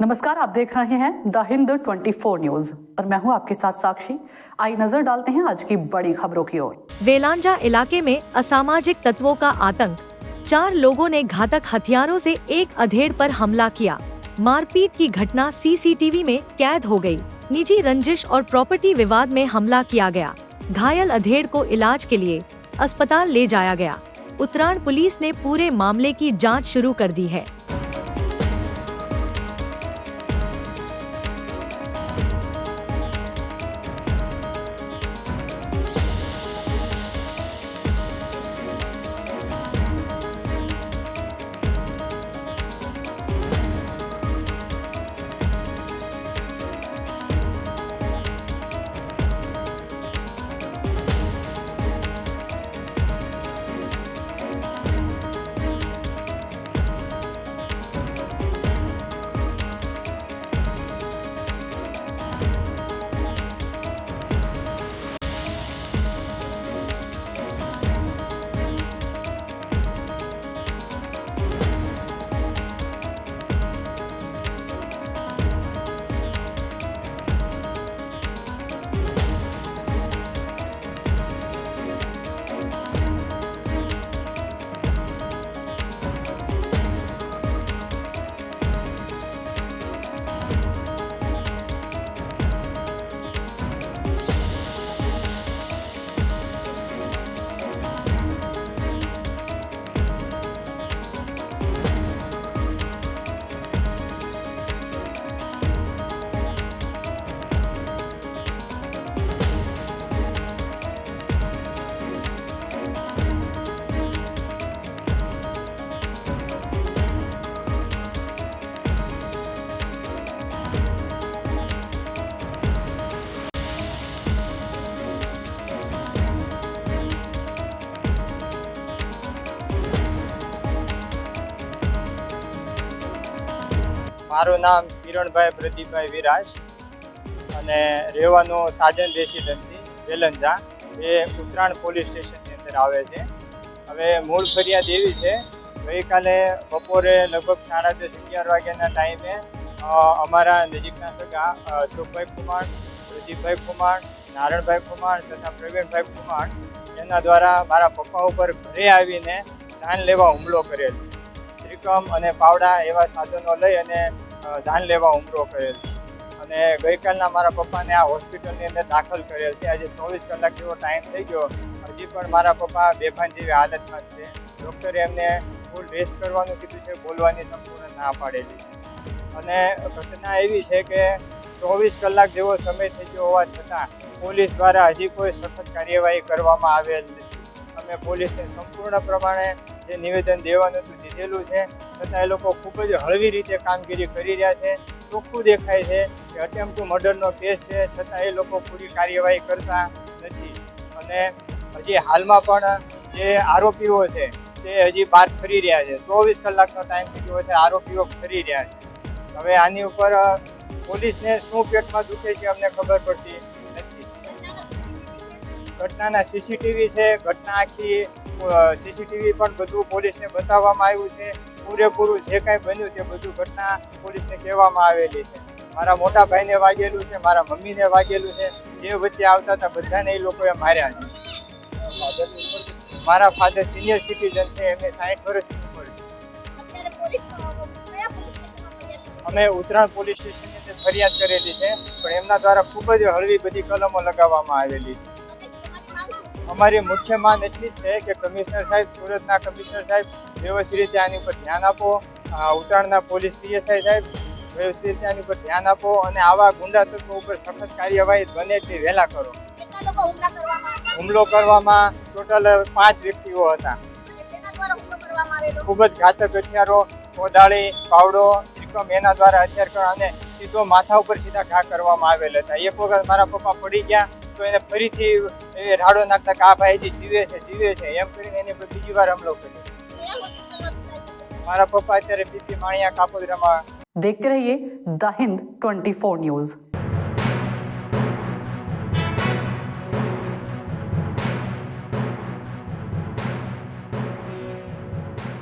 नमस्कार, आप देख रहे हैं द हिंद 24 न्यूज और मैं हूं आपके साथ साक्षी। आइए नजर डालते हैं आज की बड़ी खबरों की ओर। वेलांजा इलाके में असामाजिक तत्वों का आतंक। 4 लोगों ने घातक हथियारों से एक अधेड़ पर हमला किया। मारपीट की घटना सीसीटीवी में कैद हो गई। निजी रंजिश और प्रॉपर्टी विवाद में हमला किया गया। घायल अधेड़ को इलाज के लिए अस्पताल ले जाया गया। उत्तरायण पुलिस ने पूरे मामले की जांच शुरू कर दी है। મારું નામ કિરણભાઈ પ્રદીપભાઈ વિરાજ અને રહેવાનું સાજન રેસિડેન્સી વેલંજા એ ઉત્તરાયણ પોલીસ સ્ટેશનની અંદર આવે છે। હવે મૂળ ફરિયાદ એવી છે, ગઈકાલે બપોરે લગભગ 10:30-11 વાગ્યાના ટાઈમે અમારા નજીકના સગા અશોકભાઈ કુમાર, પ્રદીપભાઈ કુમાર, નારણભાઈ કુમાર તથા પ્રવીણભાઈ કુમાર એના દ્વારા મારા પપ્પા ઉપર ઘરે આવીને જાન લેવા હુમલો કરેલ। ત્રિકમ અને પાવડા એવા સાધનો લઈ અને જાન લેવા હુમલો કરેલ અને ગઈકાલના મારા પપ્પાને આ હોસ્પિટલની અંદર દાખલ કરેલ છે। આજે 24 કલાક જેવો ટાઈમ થઈ ગયો, હજી પણ મારા પપ્પા બેભાન જેવી હાલતમાં છે। ડૉક્ટરે એમને ફૂલ રેસ્ટ કરવાનું કીધું છે, બોલવાની સંપૂર્ણ ના પાડેલી અને ઘટના એવી છે કે 24 કલાક જેવો સમય થઈ ગયો હોવા છતાં પોલીસ દ્વારા હજી કોઈ સખત કાર્યવાહી કરવામાં આવેલ નથી। અમે પોલીસને સંપૂર્ણ પ્રમાણે જે નિવેદન દેવાનું હતું દીધેલું છે, છતાં એ લોકો ખૂબ જ હળવી રીતે કામગીરી કરી રહ્યા છે। ચોખ્ખું દેખાય છે કે અટેમ્પ્ટ ટુ મર્ડરનો કેસ છે, છતાં એ લોકો પૂરી કાર્યવાહી કરતા નથી અને હજી હાલમાં પણ જે આરોપીઓ છે તે હજી બહાર ફરી રહ્યા છે। 24 કલાકનો ટાઈમ થઈ ગયો છે, આરોપીઓ ફરી રહ્યા છે। હવે આની ઉપર પોલીસને શું પેટમાં દુખે છે અમને ખબર પડતી નથી। ઘટનાના સીસીટીવી છે, ઘટના આખી સીસીટીવી પણ બધું પોલીસને બતાવવામાં આવ્યું છે। પૂરેપૂરું જે કાંઈ બન્યું તે બધું ઘટના પોલીસને કહેવામાં આવેલી છે। મારા મોટા ભાઈને વાગેલું છે, મારા મમ્મીને વાગેલું છે, જે વચ્ચે આવતા હતા બધાને એ લોકોએ માર્યા છે। મારા ફાધર સિનિયર સિટીઝન છે, એમને 60 વર્ષની ઉંમર છે। અમે ઉત્તરાયણ પોલીસ સ્ટેશનની અંદર ફરિયાદ કરેલી છે, પણ એમના દ્વારા ખૂબ જ હળવી બધી કલમો લગાવવામાં આવેલી છે। અમારી મુખ્ય માંગ એટલી જ છે કે કમિશનર સાહેબ, સુરતના કમિશનર સાહેબ વ્યવસ્થિત રીતે આની ઉપર ધ્યાન આપો। ઉત્તરાયણના પોલીસ પીએસઆઈ સાહેબ વ્યવસ્થિત રીતે આની ઉપર ધ્યાન આપો અને આવા ગુંડા તત્વો ઉપર સખત કાર્યવાહી બને એટલી વહેલા કરો। હુમલો કરવામાં ટોટલ 5 વ્યક્તિઓ હતા। ખૂબ જ ઘાતક હથિયારો, કોદાળી, પાવડો, ત્રિકમ એના દ્વારા હથિયાર કરવા અને સીધો માથા ઉપર સીધા ઘા કરવામાં આવેલ હતા। એક વખત મારા પપ્પા પડી ગયા તો એને ફરીથી એ રાડો નાખતા કે આ ભાઈજી જીવે છે એમ કરીને એને બીજી વાર હુમલો કર્યો। મારા પપ્પા અત્યારે પીપી માણિયા કાપોદરામાં। देखते रहिए द हिंद 24 न्यूज।